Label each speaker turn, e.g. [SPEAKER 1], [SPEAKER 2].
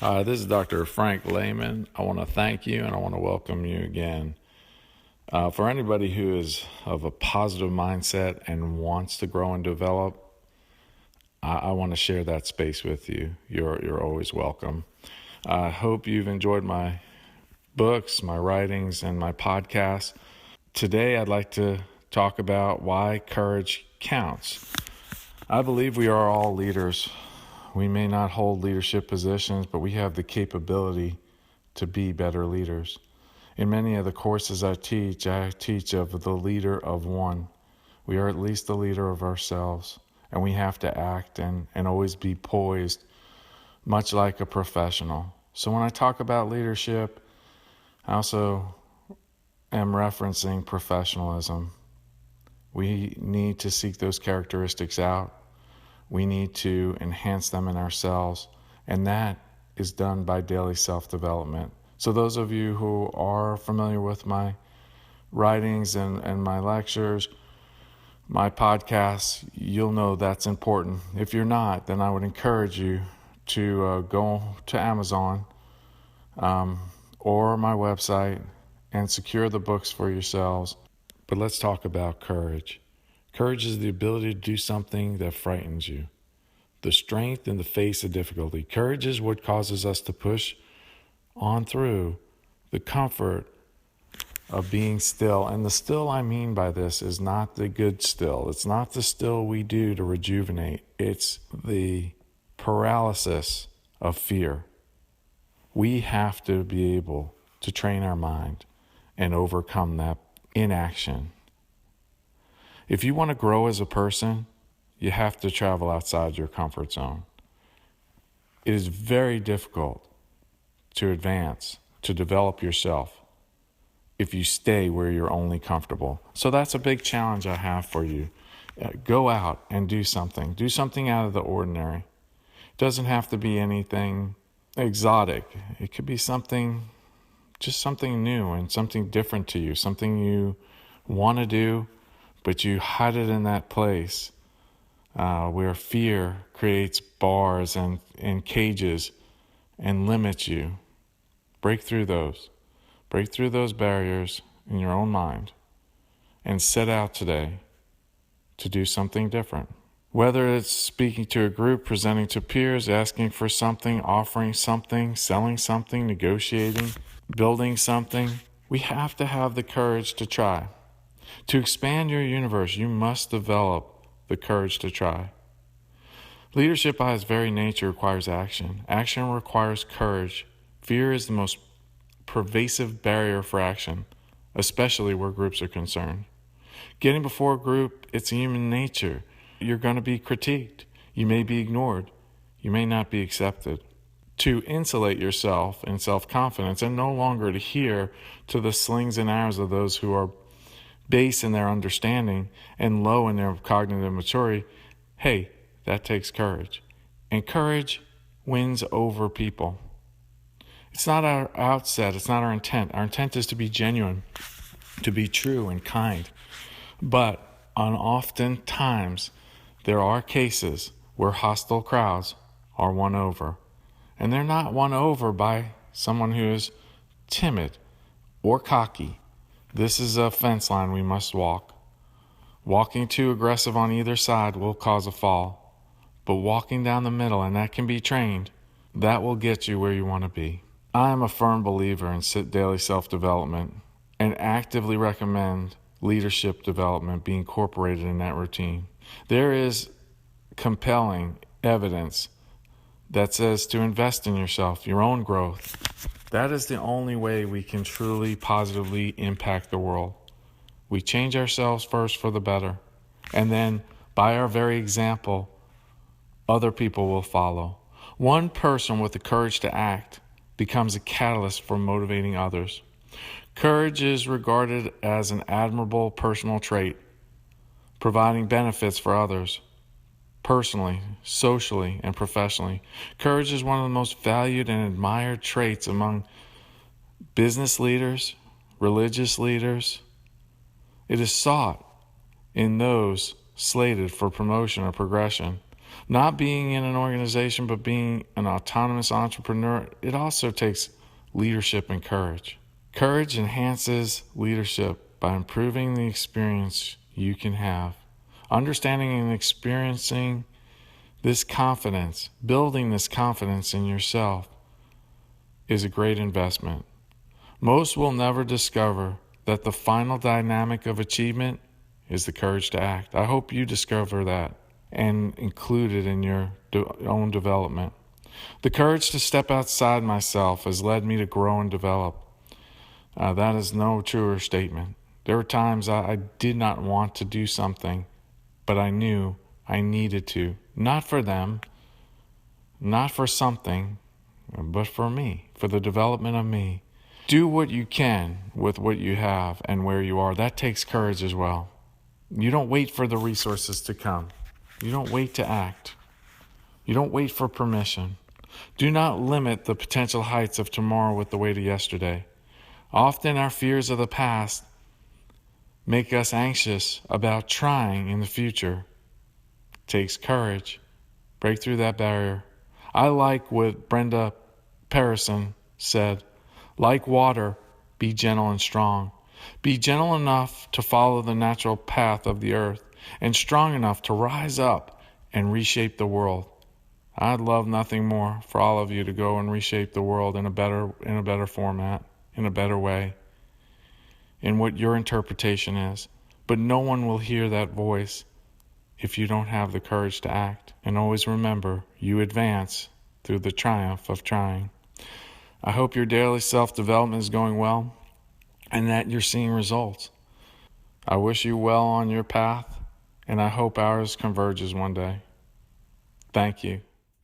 [SPEAKER 1] This is Dr. Frank Layman. I want to thank you and I want to welcome you again. For anybody who is of a positive mindset and wants to grow and develop, I want to share that space with you. You're always welcome. I hope you've enjoyed my books, my writings, and my podcast. Today, I'd like to talk about why courage counts. I believe we are all leaders. We may not hold leadership positions, but we have the capability to be better leaders. In many of the courses I teach of the leader of one. We are at least the leader of ourselves, and we have to act and always be poised, much like a professional. So when I talk about leadership, I also am referencing professionalism. We need to seek those characteristics out. We need to enhance them in ourselves, and that is done by daily self-development. So those of you who are familiar with my writings and my lectures, my podcasts, you'll know that's important. If you're not, then I would encourage you to go to Amazon or my website and secure the books for yourselves. But let's talk about courage. Courage is the ability to do something that frightens you. The strength in the face of difficulty. Courage is what causes us to push on through the comfort of being still. And the still I mean by this is not the good still. It's not the still we do to rejuvenate. It's the paralysis of fear. We have to be able to train our mind and overcome that inaction. If you want to grow as a person, you have to travel outside your comfort zone. It is very difficult to advance, to develop yourself, if you stay where you're only comfortable. So that's a big challenge I have for you. Go out and do something. Do something out of the ordinary. It doesn't have to be anything exotic. It could be something, just something new and something different to you, something you want to do, but you hide it in that place where fear creates bars and cages and limits you. Break through those. Break through those barriers in your own mind and set out today to do something different. Whether it's speaking to a group, presenting to peers, asking for something, offering something, selling something, negotiating, building something, we have to have the courage to try. To expand your universe, you must develop the courage to try. Leadership by its very nature requires action. Action requires courage. Fear is the most pervasive barrier for action, especially where groups are concerned. Getting before a group, it's human nature. You're going to be critiqued. You may be ignored. You may not be accepted. To insulate yourself in self-confidence and no longer adhere to the slings and arrows of those who are base in their understanding and low in their cognitive maturity, hey, that takes courage. And courage wins over people. It's not our outset. It's not our intent. Our intent is to be genuine, to be true and kind. But oftentimes, there are cases where hostile crowds are won over. And they're not won over by someone who is timid or cocky. This is a fence line we must walk. Walking too aggressive on either side will cause a fall. But walking down the middle, and that can be trained, that will get you where you want to be. I am a firm believer in daily self-development and actively recommend leadership development be incorporated in that routine. There is compelling evidence that says to invest in yourself, your own growth. That is the only way we can truly positively impact the world. We change ourselves first for the better, and then by our very example, other people will follow. One person with the courage to act becomes a catalyst for motivating others. Courage is regarded as an admirable personal trait, providing benefits for others, personally, socially, and professionally. Courage is one of the most valued and admired traits among business leaders, religious leaders. It is sought in those slated for promotion or progression. Not being in an organization, but being an autonomous entrepreneur, it also takes leadership and courage. Courage enhances leadership by improving the experience you can have. Understanding and experiencing this confidence, building this confidence in yourself, is a great investment. Most will never discover that the final dynamic of achievement is the courage to act. I hope you discover that and include it in your own development. The courage to step outside myself has led me to grow and develop. That is no truer statement. There were times I did not want to do something, but I knew I needed to. Not for them, not for something, but for me, for the development of me. Do what you can with what you have and where you are. That takes courage as well. You don't wait for the resources to come. You don't wait to act. You don't wait for permission. Do not limit the potential heights of tomorrow with the weight of yesterday. Often our fears of the past make us anxious about trying in the future. It takes courage. Break through that barrier. I like what Brenda Parison said. Like water, be gentle and strong. Be gentle enough to follow the natural path of the earth and strong enough to rise up and reshape the world. I'd love nothing more for all of you to go and reshape the world in a better format, in a better way, in what your interpretation is. But no one will hear that voice if you don't have the courage to act. And always remember, you advance through the triumph of trying. I hope your daily self-development is going well and that you're seeing results. I wish you well on your path, and I hope ours converges one day. Thank you.